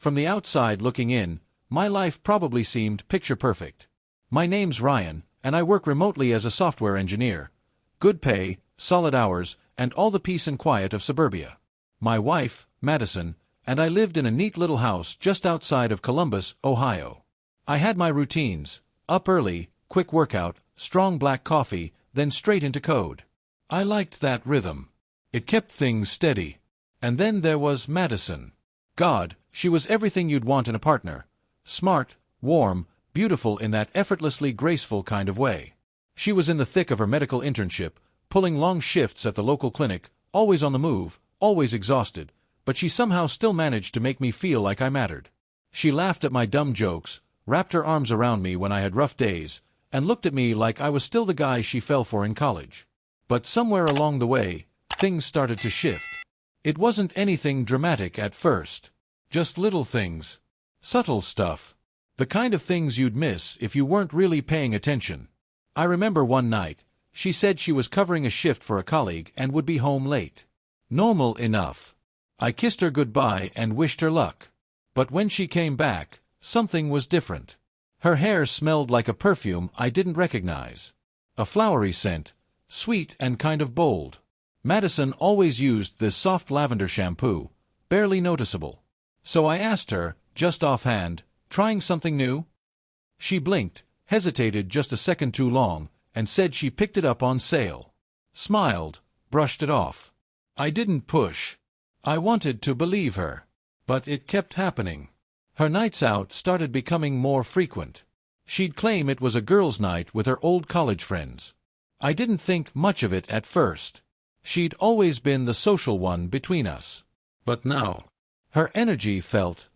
From the outside looking in, my life probably seemed picture-perfect. My name's Ryan, and I work remotely as a software engineer. Good pay, solid hours, and all the peace and quiet of suburbia. My wife, Madison, and I lived in a neat little house just outside of Columbus, Ohio. I had my routines: up early, quick workout, strong black coffee, then straight into code. I liked that rhythm. It kept things steady. And then there was Madison. God, she was everything you'd want in a partner. Smart, warm, beautiful in that effortlessly graceful kind of way. She was in the thick of her medical internship, pulling long shifts at the local clinic, always on the move, always exhausted, but she somehow still managed to make me feel like I mattered. She laughed at my dumb jokes, wrapped her arms around me when I had rough days, and looked at me like I was still the guy she fell for in college. But somewhere along the way, things started to shift. It wasn't anything dramatic at first. Just little things. Subtle stuff. The kind of things you'd miss if you weren't really paying attention. I remember one night, she said she was covering a shift for a colleague and would be home late. Normal enough. I kissed her goodbye and wished her luck. But when she came back, something was different. Her hair smelled like a perfume I didn't recognize. A flowery scent, sweet and kind of bold. Madison always used this soft lavender shampoo, barely noticeable. So I asked her, just offhand, trying something new? She blinked, hesitated just a second too long, and said she picked it up on sale. Smiled, brushed it off. I didn't push. I wanted to believe her. But it kept happening. Her nights out started becoming more frequent. She'd claim it was a girls' night with her old college friends. I didn't think much of it at first. She'd always been the social one between us. But now, her energy felt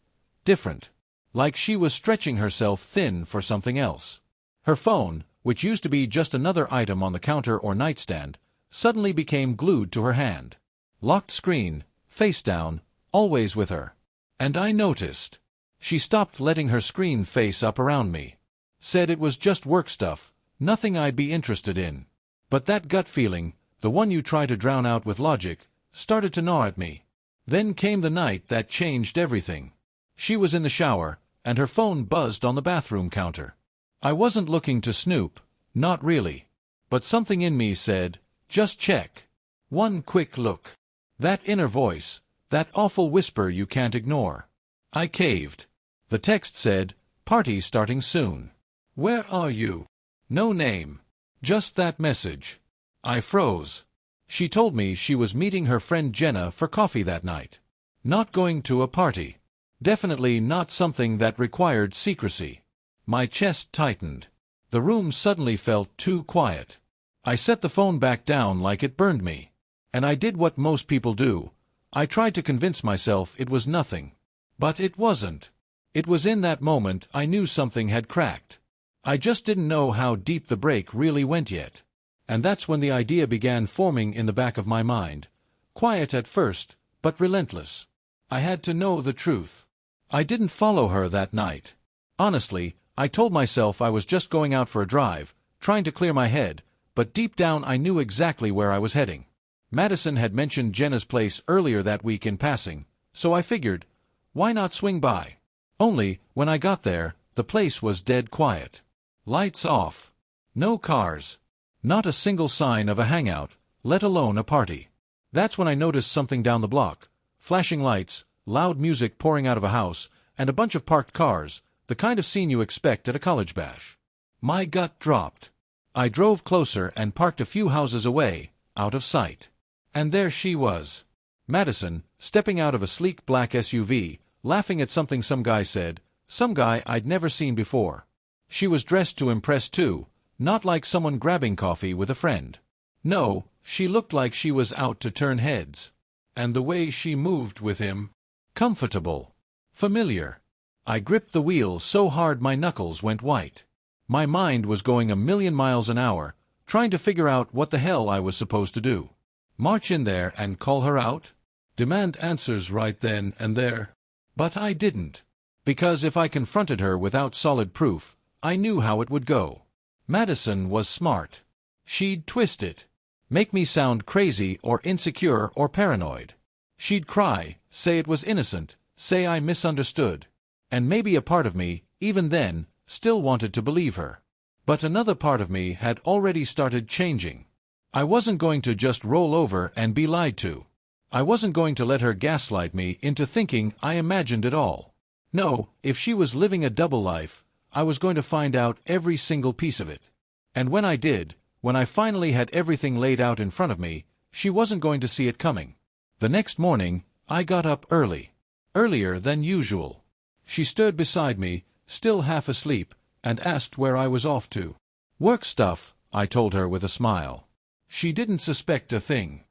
different. Like she was stretching herself thin for something else. Her phone, which used to be just another item on the counter or nightstand, suddenly became glued to her hand. Locked screen, face down, always with her. And I noticed. She stopped letting her screen face up around me. Said it was just work stuff, nothing I'd be interested in. But that gut feeling, the one you try to drown out with logic, started to gnaw at me. Then came the night that changed everything. She was in the shower, and her phone buzzed on the bathroom counter. I wasn't looking to snoop, not really. But something in me said, just check. One quick look. That inner voice, that awful whisper you can't ignore. I caved. The text said, party starting soon. Where are you? No name. Just that message. I froze. She told me she was meeting her friend Jenna for coffee that night. Not going to a party. Definitely not something that required secrecy. My chest tightened. The room suddenly felt too quiet. I set the phone back down like it burned me. And I did what most people do. I tried to convince myself it was nothing. But it wasn't. It was in that moment I knew something had cracked. I just didn't know how deep the break really went yet. And that's when the idea began forming in the back of my mind. Quiet at first, but relentless. I had to know the truth. I didn't follow her that night. Honestly, I told myself I was just going out for a drive, trying to clear my head, but deep down I knew exactly where I was heading. Madison had mentioned Jenna's place earlier that week in passing, so I figured, why not swing by? Only, when I got there, the place was dead quiet. Lights off. No cars. Not a single sign of a hangout, let alone a party. That's when I noticed something down the block. Flashing lights, loud music pouring out of a house, and a bunch of parked cars, the kind of scene you expect at a college bash. My gut dropped. I drove closer and parked a few houses away, out of sight. And there she was. Madison, stepping out of a sleek black SUV, laughing at something some guy said, some guy I'd never seen before. She was dressed to impress too, not like someone grabbing coffee with a friend. No, she looked like she was out to turn heads. And the way she moved with him. Comfortable. Familiar. I gripped the wheel so hard my knuckles went white. My mind was going a million miles an hour, trying to figure out what the hell I was supposed to do. March in there and call her out? Demand answers right then and there? But I didn't. Because if I confronted her without solid proof, I knew how it would go. Madison was smart. She'd twist it. Make me sound crazy or insecure or paranoid. She'd cry, say it was innocent, say I misunderstood. And maybe a part of me, even then, still wanted to believe her. But another part of me had already started changing. I wasn't going to just roll over and be lied to. I wasn't going to let her gaslight me into thinking I imagined it all. No, if she was living a double life, I was going to find out every single piece of it. And when I did, when I finally had everything laid out in front of me, she wasn't going to see it coming. The next morning, I got up early. Earlier than usual. She stood beside me, still half asleep, and asked where I was off to. Work stuff, I told her with a smile. She didn't suspect a thing.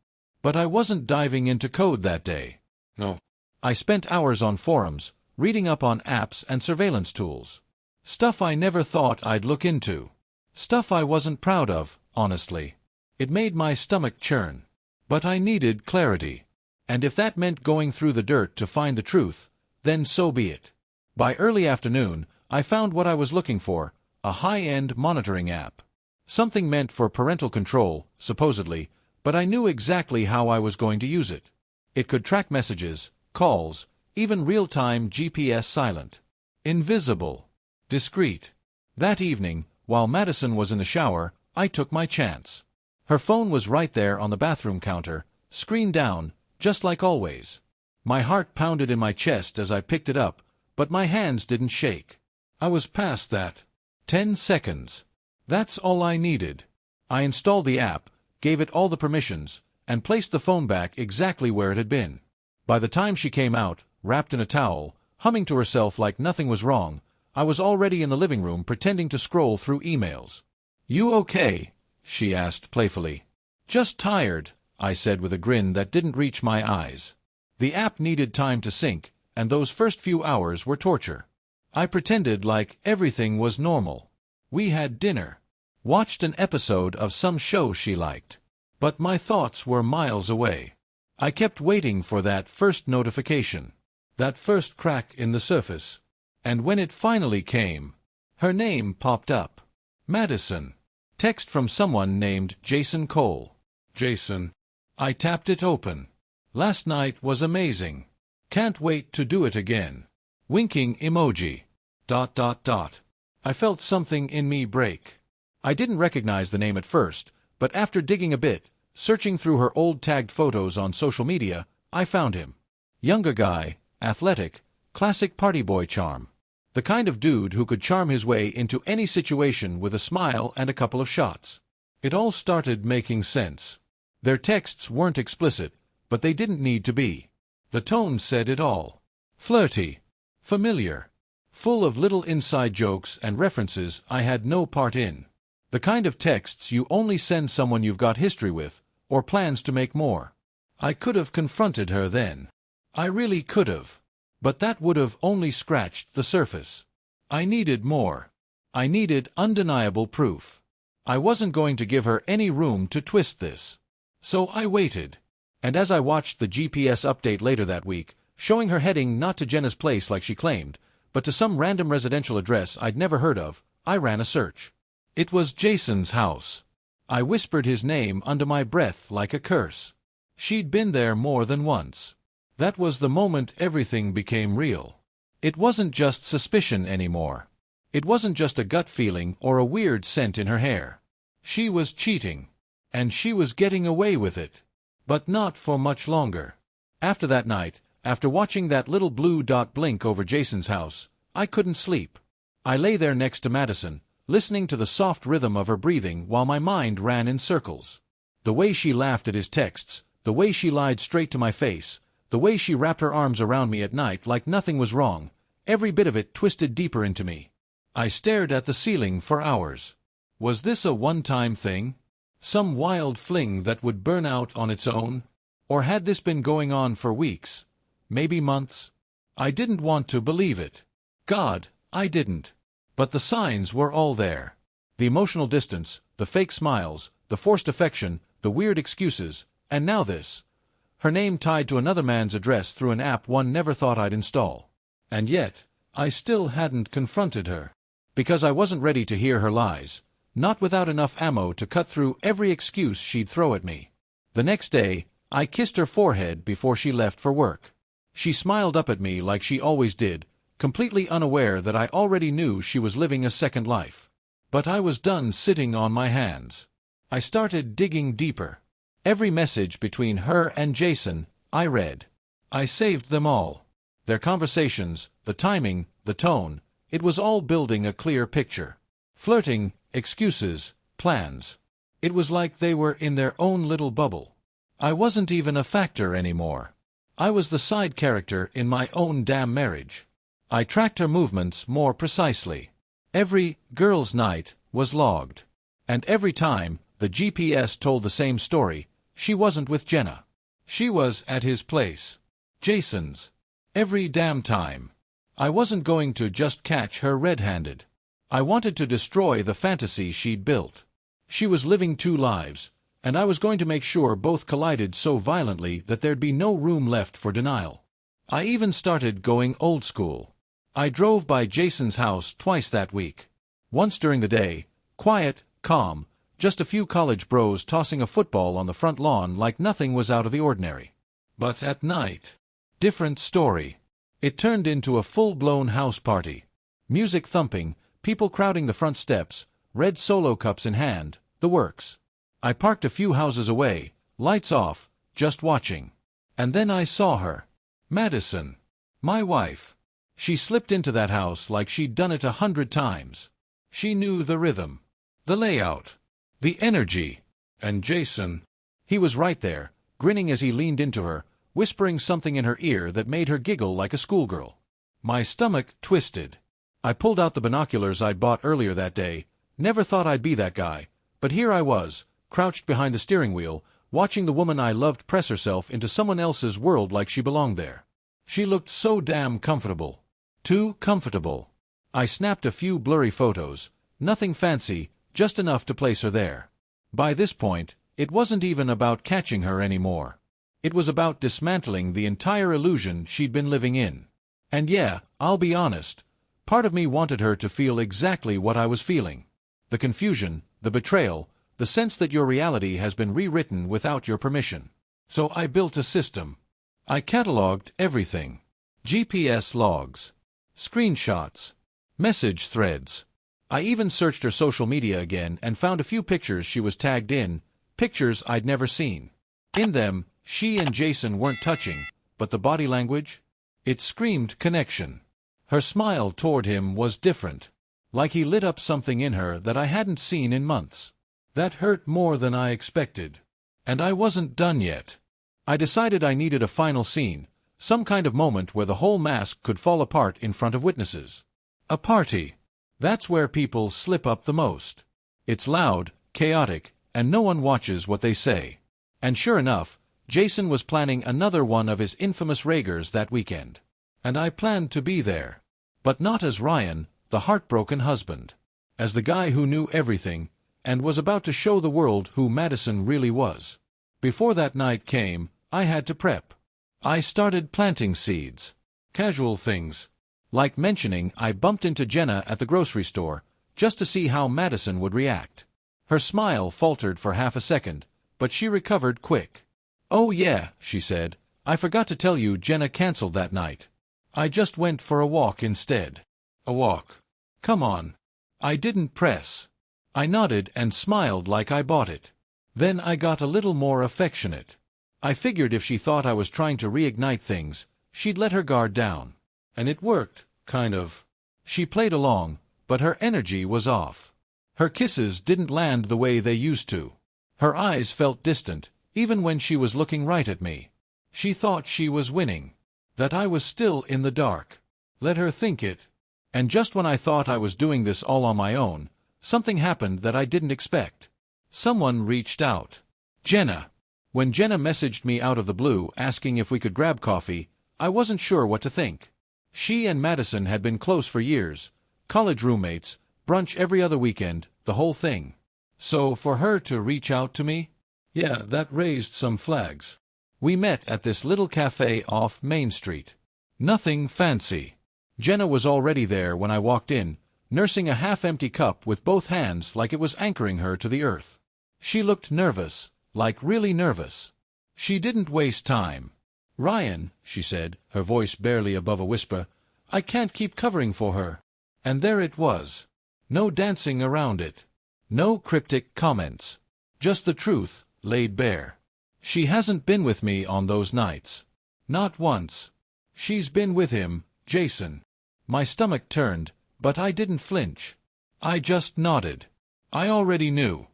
But I wasn't diving into code that day. No. I spent hours on forums, reading up on apps and surveillance tools. Stuff I never thought I'd look into. Stuff I wasn't proud of, honestly. It made my stomach churn. But I needed clarity. And if that meant going through the dirt to find the truth, then so be it. By early afternoon, I found what I was looking for, a high-end monitoring app. Something meant for parental control, supposedly, but I knew exactly how I was going to use it. It could track messages, calls, even real-time GPS silent. Invisible. Discreet. That evening, while Madison was in the shower, I took my chance. Her phone was right there on the bathroom counter, screen down, just like always. My heart pounded in my chest as I picked it up, but my hands didn't shake. I was past that. 10 seconds. That's all I needed. I installed the app, gave it all the permissions, and placed the phone back exactly where it had been. By the time she came out, wrapped in a towel, humming to herself like nothing was wrong, I was already in the living room pretending to scroll through emails. "You okay?" she asked playfully. "Just tired," I said with a grin that didn't reach my eyes. The app needed time to sync, and those first few hours were torture. I pretended like everything was normal. We had dinner. Watched an episode of some show she liked. But my thoughts were miles away. I kept waiting for that first notification. That first crack in the surface. And when it finally came, her name popped up. Madison. Text from someone named Jason Cole. Jason. I tapped it open. Last night was amazing. Can't wait to do it again. Winking emoji. ... I felt something in me break. I didn't recognize the name at first, but after digging a bit, searching through her old tagged photos on social media, I found him. Younger guy, athletic, classic party boy charm. The kind of dude who could charm his way into any situation with a smile and a couple of shots. It all started making sense. Their texts weren't explicit, but they didn't need to be. The tone said it all. Flirty. Familiar. Full of little inside jokes and references I had no part in. The kind of texts you only send someone you've got history with, or plans to make more. I could have confronted her then. I really could have. But that would have only scratched the surface. I needed more. I needed undeniable proof. I wasn't going to give her any room to twist this. So I waited. And as I watched the GPS update later that week, showing her heading not to Jenna's place like she claimed, but to some random residential address I'd never heard of, I ran a search. It was Jason's house. I whispered his name under my breath like a curse. She'd been there more than once. That was the moment everything became real. It wasn't just suspicion anymore. It wasn't just a gut feeling or a weird scent in her hair. She was cheating. And she was getting away with it. But not for much longer. After that night, after watching that little blue dot blink over Jason's house, I couldn't sleep. I lay there next to Madison, listening to the soft rhythm of her breathing while my mind ran in circles. The way she laughed at his texts, the way she lied straight to my face, the way she wrapped her arms around me at night like nothing was wrong, every bit of it twisted deeper into me. I stared at the ceiling for hours. Was this a one-time thing? Some wild fling that would burn out on its own? Or had this been going on for weeks? Maybe months? I didn't want to believe it. God, I didn't. But the signs were all there. The emotional distance, the fake smiles, the forced affection, the weird excuses, and now this. Her name tied to another man's address through an app one never thought I'd install. And yet, I still hadn't confronted her. Because I wasn't ready to hear her lies. Not without enough ammo to cut through every excuse she'd throw at me. The next day, I kissed her forehead before she left for work. She smiled up at me like she always did, completely unaware that I already knew she was living a second life. But I was done sitting on my hands. I started digging deeper. Every message between her and Jason, I read. I saved them all. Their conversations, the timing, the tone, it was all building a clear picture. Flirting, excuses, plans. It was like they were in their own little bubble. I wasn't even a factor anymore. I was the side character in my own damn marriage. I tracked her movements more precisely. Every girls' night was logged. And every time, the GPS told the same story. She wasn't with Jenna. She was at his place. Jason's. Every damn time. I wasn't going to just catch her red-handed. I wanted to destroy the fantasy she'd built. She was living two lives, and I was going to make sure both collided so violently that there'd be no room left for denial. I even started going old school. I drove by Jason's house twice that week. Once during the day, quiet, calm, just a few college bros tossing a football on the front lawn like nothing was out of the ordinary. But at night, different story. It turned into a full-blown house party. Music thumping, people crowding the front steps, red Solo cups in hand, the works. I parked a few houses away, lights off, just watching. And then I saw her. Madison. My wife. She slipped into that house like she'd done it 100 times. She knew the rhythm, the layout, the energy. And Jason. He was right there, grinning as he leaned into her, whispering something in her ear that made her giggle like a schoolgirl. My stomach twisted. I pulled out the binoculars I'd bought earlier that day. Never thought I'd be that guy, but here I was, crouched behind the steering wheel, watching the woman I loved press herself into someone else's world like she belonged there. She looked so damn comfortable. Too comfortable. I snapped a few blurry photos, nothing fancy, just enough to place her there. By this point, it wasn't even about catching her anymore. It was about dismantling the entire illusion she'd been living in. And yeah, I'll be honest, part of me wanted her to feel exactly what I was feeling. The confusion, the betrayal, the sense that your reality has been rewritten without your permission. So I built a system. I cataloged everything. GPS logs, screenshots, message threads. I even searched her social media again and found a few pictures she was tagged in, pictures I'd never seen. In them, she and Jason weren't touching, but the body language? It screamed connection. Her smile toward him was different. Like he lit up something in her that I hadn't seen in months. That hurt more than I expected. And I wasn't done yet. I decided I needed a final scene, some kind of moment where the whole mask could fall apart in front of witnesses. A party. That's where people slip up the most. It's loud, chaotic, and no one watches what they say. And sure enough, Jason was planning another one of his infamous raigers that weekend. And I planned to be there. But not as Ryan, the heartbroken husband. As the guy who knew everything, and was about to show the world who Madison really was. Before that night came, I had to prep. I started planting seeds. Casual things. Like mentioning I bumped into Jenna at the grocery store, just to see how Madison would react. Her smile faltered for half a second, but she recovered quick. "Oh yeah," she said, "I forgot to tell you Jenna canceled that night. I just went for a walk instead." "A walk? Come on." I didn't press. I nodded and smiled like I bought it. Then I got a little more affectionate. I figured if she thought I was trying to reignite things, she'd let her guard down. And it worked, kind of. She played along, but her energy was off. Her kisses didn't land the way they used to. Her eyes felt distant, even when she was looking right at me. She thought she was winning. That I was still in the dark. Let her think it. And just when I thought I was doing this all on my own, something happened that I didn't expect. Someone reached out. Jenna. When Jenna messaged me out of the blue asking if we could grab coffee, I wasn't sure what to think. She and Madison had been close for years, college roommates, brunch every other weekend, the whole thing. So for her to reach out to me? Yeah, that raised some flags. We met at this little cafe off Main Street. Nothing fancy. Jenna was already there when I walked in, nursing a half-empty cup with both hands like it was anchoring her to the earth. She looked nervous, like really nervous. She didn't waste time. "Ryan," she said, her voice barely above a whisper, "I can't keep covering for her." And there it was. No dancing around it. No cryptic comments. Just the truth, laid bare. She hasn't been with me on those nights. Not once. She's been with him, Jason. My stomach turned, but I didn't flinch. I just nodded. I already knew.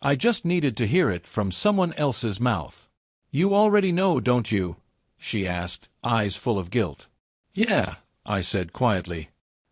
I just needed to hear it from someone else's mouth. "You already know, don't you?" she asked, eyes full of guilt. "Yeah," I said quietly.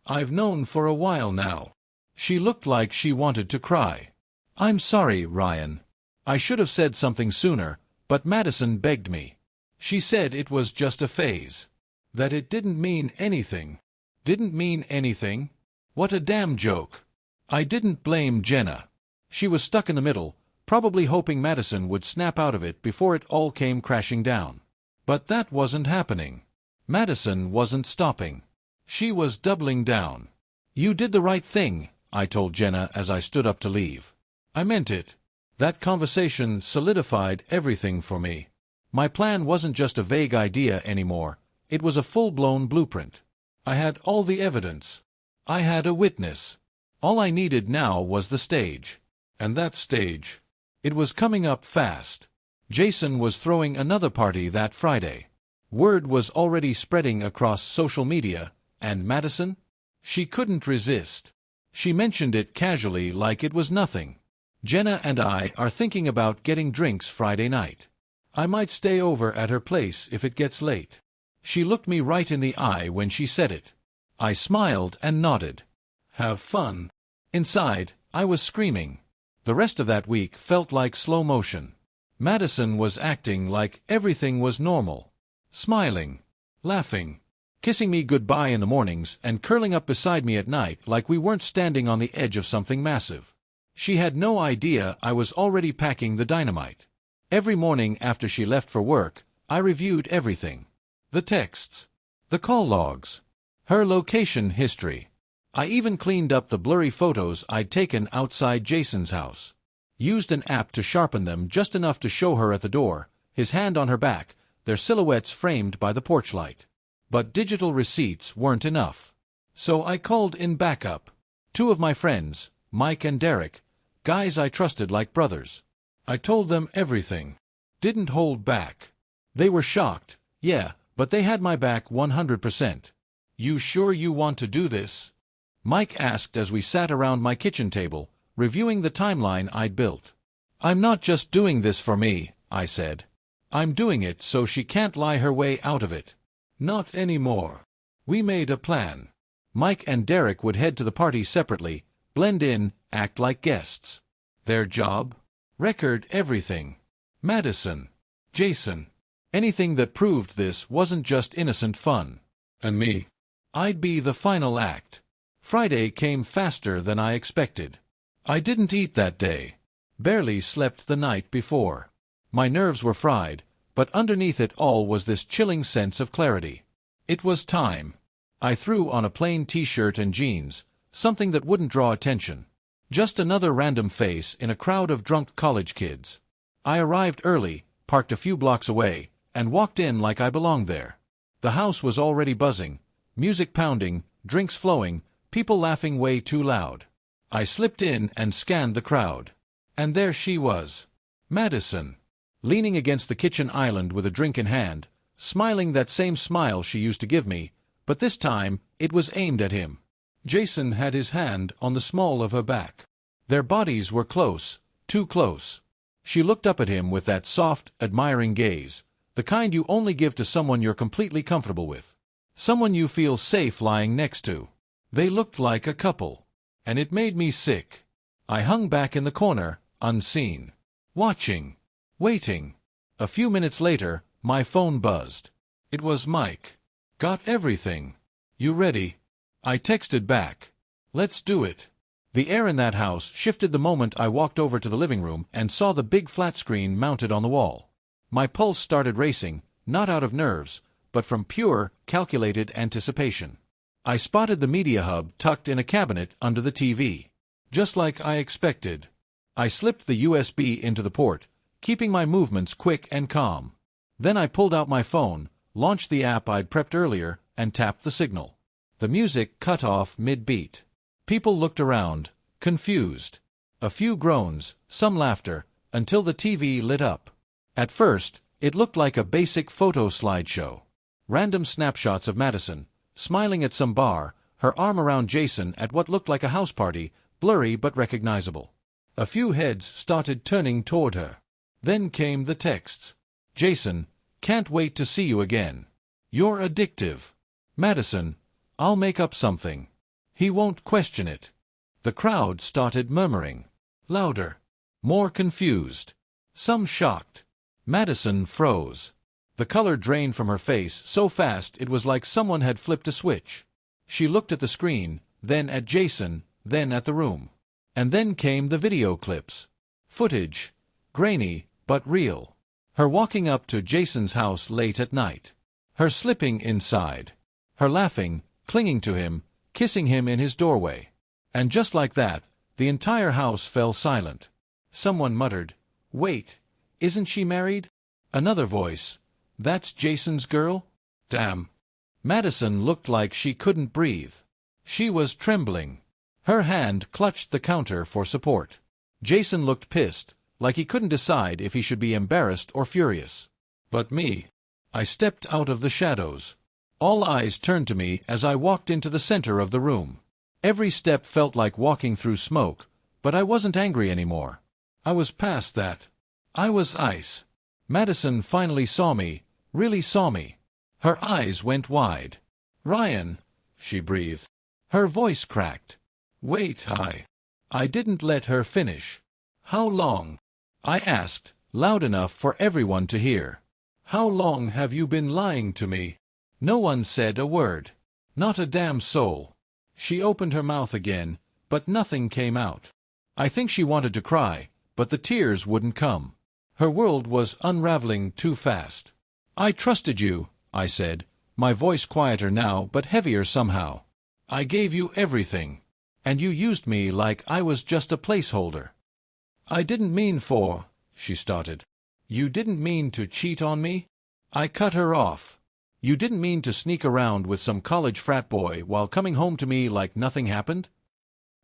"I've known for a while now." She looked like she wanted to cry. "I'm sorry, Ryan. I should have said something sooner, but Madison begged me. She said it was just a phase. That it didn't mean anything." Didn't mean anything? What a damn joke. I didn't blame Jenna. She was stuck in the middle, probably hoping Madison would snap out of it before it all came crashing down. But that wasn't happening. Madison wasn't stopping. She was doubling down. "You did the right thing," I told Jenna as I stood up to leave. I meant it. That conversation solidified everything for me. My plan wasn't just a vague idea anymore. It was a full-blown blueprint. I had all the evidence. I had a witness. All I needed now was the stage. And that stage. It was coming up fast. Jason was throwing another party that Friday. Word was already spreading across social media, and Madison? She couldn't resist. She mentioned it casually like it was nothing. "Jenna and I are thinking about getting drinks Friday night. I might stay over at her place if it gets late." She looked me right in the eye when she said it. I smiled and nodded. Have fun. Inside, I was screaming. The rest of that week felt like slow motion. Madison was acting like everything was normal. Smiling. Laughing. Kissing me goodbye in the mornings and curling up beside me at night like we weren't standing on the edge of something massive. She had no idea I was already packing the dynamite. Every morning after she left for work, I reviewed everything. The texts. The call logs. Her location history. I even cleaned up the blurry photos I'd taken outside Jason's house. Used an app to sharpen them just enough to show her at the door, his hand on her back, their silhouettes framed by the porch light. But digital receipts weren't enough. So I called in backup. 2 of my friends, Mike and Derek, guys I trusted like brothers. I told them everything. Didn't hold back. They were shocked, yeah, but they had my back 100%. "You sure you want to do this?" Mike asked as we sat around my kitchen table, reviewing the timeline I'd built. "I'm not just doing this for me," I said. "I'm doing it so she can't lie her way out of it. Not anymore." We made a plan. Mike and Derek would head to the party separately, blend in, act like guests. Their job? Record everything. Madison. Jason. Anything that proved this wasn't just innocent fun. And me. I'd be the final act. Friday came faster than I expected. I didn't eat that day. Barely slept the night before. My nerves were fried, but underneath it all was this chilling sense of clarity. It was time. I threw on a plain t-shirt and jeans, something that wouldn't draw attention. Just another random face in a crowd of drunk college kids. I arrived early, parked a few blocks away, and walked in like I belonged there. The house was already buzzing, music pounding, drinks flowing, people laughing way too loud. I slipped in and scanned the crowd. And there she was. Madison. Leaning against the kitchen island with a drink in hand, smiling that same smile she used to give me, but this time it was aimed at him. Jason had his hand on the small of her back. Their bodies were close, too close. She looked up at him with that soft, admiring gaze, the kind you only give to someone you're completely comfortable with. Someone you feel safe lying next to. They looked like a couple. And it made me sick. I hung back in the corner, unseen. Watching. Waiting. A few minutes later, my phone buzzed. It was Mike. "Got everything. You ready?" I texted back. "Let's do it." The air in that house shifted the moment I walked over to the living room and saw the big flat screen mounted on the wall. My pulse started racing, not out of nerves, but from pure, calculated anticipation. I spotted the media hub tucked in a cabinet under the TV. Just like I expected. I slipped the USB into the port, keeping my movements quick and calm. Then I pulled out my phone, launched the app I'd prepped earlier, and tapped the signal. The music cut off mid-beat. People looked around, confused. A few groans, some laughter, until the TV lit up. At first, it looked like a basic photo slideshow. Random snapshots of Madison, smiling at some bar, her arm around Jason at what looked like a house party, blurry but recognizable. A few heads started turning toward her. Then came the texts. Jason, can't wait to see you again. You're addictive. Madison, I'll make up something. He won't question it. The crowd started murmuring. Louder. More confused. Some shocked. Madison froze. The color drained from her face so fast it was like someone had flipped a switch. She looked at the screen, then at Jason, then at the room. And then came the video clips. Footage. Grainy, but real. Her walking up to Jason's house late at night. Her slipping inside. Her laughing, clinging to him, kissing him in his doorway. And just like that, the entire house fell silent. Someone muttered, "Wait, isn't she married?" Another voice, "That's Jason's girl?" Damn. Madison looked like she couldn't breathe. She was trembling. Her hand clutched the counter for support. Jason looked pissed, like he couldn't decide if he should be embarrassed or furious. But me. I stepped out of the shadows. All eyes turned to me as I walked into the center of the room. Every step felt like walking through smoke, but I wasn't angry anymore. I was past that. I was ice. Madison finally saw me, really saw me. Her eyes went wide. "Ryan," she breathed. Her voice cracked. "Wait, I didn't let her finish." "How long?" I asked, loud enough for everyone to hear. "How long have you been lying to me?" No one said a word. Not a damn soul. She opened her mouth again, but nothing came out. I think she wanted to cry, but the tears wouldn't come. Her world was unraveling too fast. "I trusted you," I said, my voice quieter now but heavier somehow. "I gave you everything. And you used me like I was just a placeholder." "I didn't mean for," she started. "You didn't mean to cheat on me?" I cut her off. "You didn't mean to sneak around with some college frat boy while coming home to me like nothing happened?"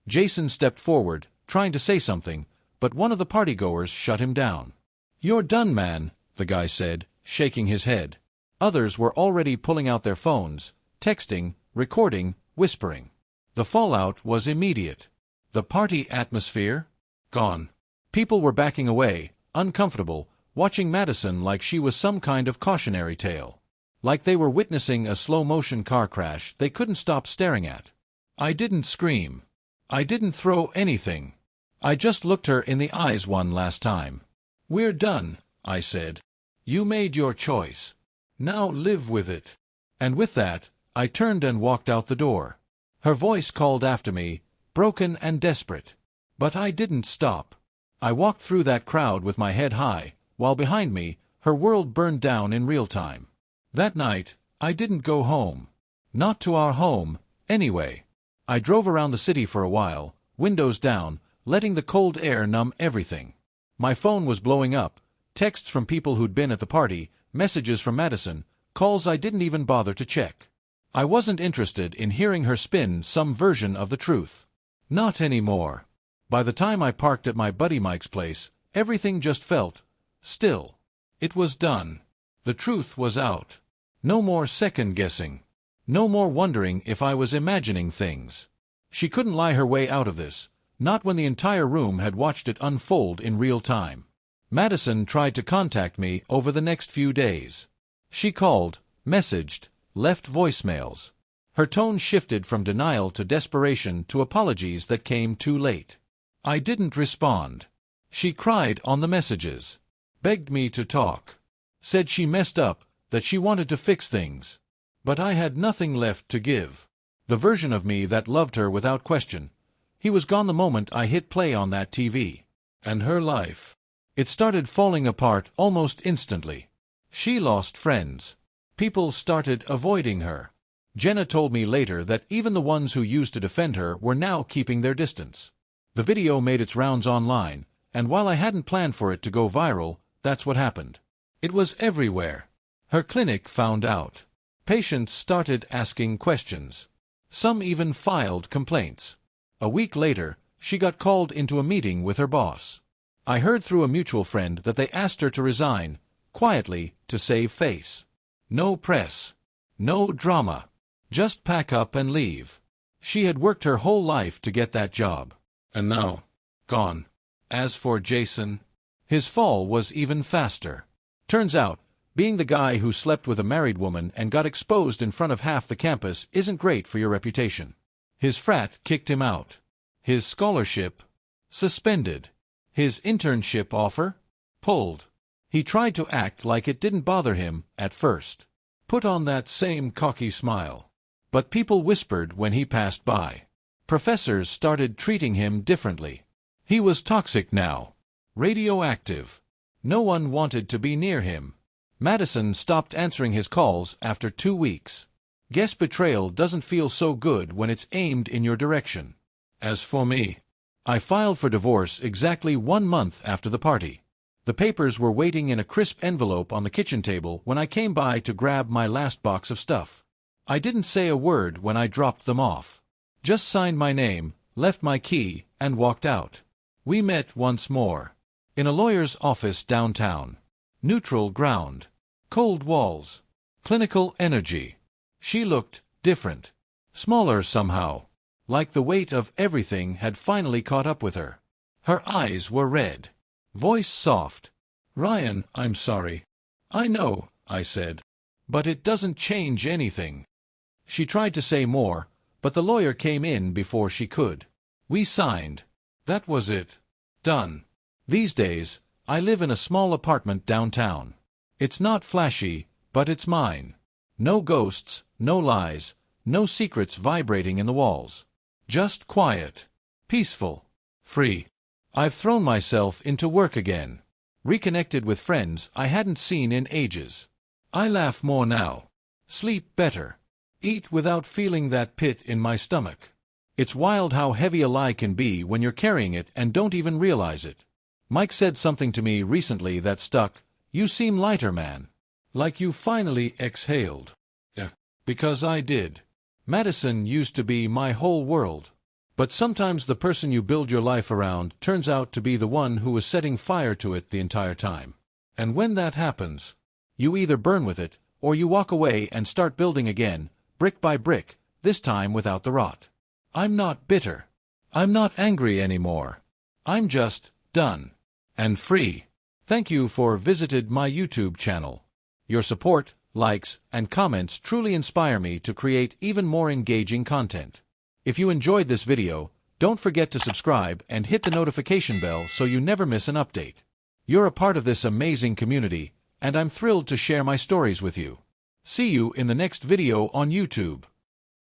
Jason stepped forward, trying to say something, but one of the partygoers shut him down. "You're done, man," the guy said, shaking his head. Others were already pulling out their phones, texting, recording, whispering. The fallout was immediate. The party atmosphere? Gone. People were backing away, uncomfortable, watching Madison like she was some kind of cautionary tale. Like they were witnessing a slow-motion car crash they couldn't stop staring at. I didn't scream. I didn't throw anything. I just looked her in the eyes one last time. "We're done," I said. "You made your choice. Now live with it." And with that, I turned and walked out the door. Her voice called after me, broken and desperate. But I didn't stop. I walked through that crowd with my head high, while behind me, her world burned down in real time. That night, I didn't go home. Not to our home, anyway. I drove around the city for a while, windows down, letting the cold air numb everything. My phone was blowing up, texts from people who'd been at the party, messages from Madison, calls I didn't even bother to check. I wasn't interested in hearing her spin some version of the truth. Not anymore. By the time I parked at my buddy Mike's place, everything just felt still. It was done. The truth was out. No more second-guessing. No more wondering if I was imagining things. She couldn't lie her way out of this, not when the entire room had watched it unfold in real time. Madison tried to contact me over the next few days. She called, messaged, left voicemails. Her tone shifted from denial to desperation to apologies that came too late. I didn't respond. She cried on the messages. Begged me to talk. Said she messed up, that she wanted to fix things. But I had nothing left to give. The version of me that loved her without question. He was gone the moment I hit play on that TV. And her life. It started falling apart almost instantly. She lost friends. People started avoiding her. Jenna told me later that even the ones who used to defend her were now keeping their distance. The video made its rounds online, and while I hadn't planned for it to go viral, that's what happened. It was everywhere. Her clinic found out. Patients started asking questions. Some even filed complaints. A week later, she got called into a meeting with her boss. I heard through a mutual friend that they asked her to resign, quietly, to save face. No press. No drama. Just pack up and leave. She had worked her whole life to get that job. And now, gone. As for Jason, his fall was even faster. Turns out, being the guy who slept with a married woman and got exposed in front of half the campus isn't great for your reputation. His frat kicked him out. His scholarship suspended. His internship offer pulled. He tried to act like it didn't bother him at first. Put on that same cocky smile. But people whispered when he passed by. Professors started treating him differently. He was toxic now. Radioactive. No one wanted to be near him. Madison stopped answering his calls after 2 weeks. Guess betrayal doesn't feel so good when it's aimed in your direction. As for me, I filed for divorce exactly 1 month after the party. The papers were waiting in a crisp envelope on the kitchen table when I came by to grab my last box of stuff. I didn't say a word when I dropped them off. Just signed my name, left my key, and walked out. We met once more. In a lawyer's office downtown. Neutral ground. Cold walls. Clinical energy. She looked different. Smaller somehow. Like the weight of everything had finally caught up with her. Her eyes were red. Voice soft. "Ryan, I'm sorry." "I know," I said. "But it doesn't change anything." She tried to say more, but the lawyer came in before she could. We signed. That was it. Done. These days, I live in a small apartment downtown. It's not flashy, but it's mine. No ghosts, no lies, no secrets vibrating in the walls. Just quiet. Peaceful. Free. I've thrown myself into work again. Reconnected with friends I hadn't seen in ages. I laugh more now. Sleep better. Eat without feeling that pit in my stomach. It's wild how heavy a lie can be when you're carrying it and don't even realize it. Mike said something to me recently that stuck. "You seem lighter, man. Like you finally exhaled." Yeah, because I did. Madison used to be my whole world. But sometimes the person you build your life around turns out to be the one who was setting fire to it the entire time. And when that happens, you either burn with it, or you walk away and start building again, brick by brick, this time without the rot. I'm not bitter. I'm not angry anymore. I'm just done. And free. Thank you for visited my YouTube channel. Your support, likes, and comments truly inspire me to create even more engaging content. If you enjoyed this video, don't forget to subscribe and hit the notification bell so you never miss an update. You're a part of this amazing community, and I'm thrilled to share my stories with you. See you in the next video on YouTube.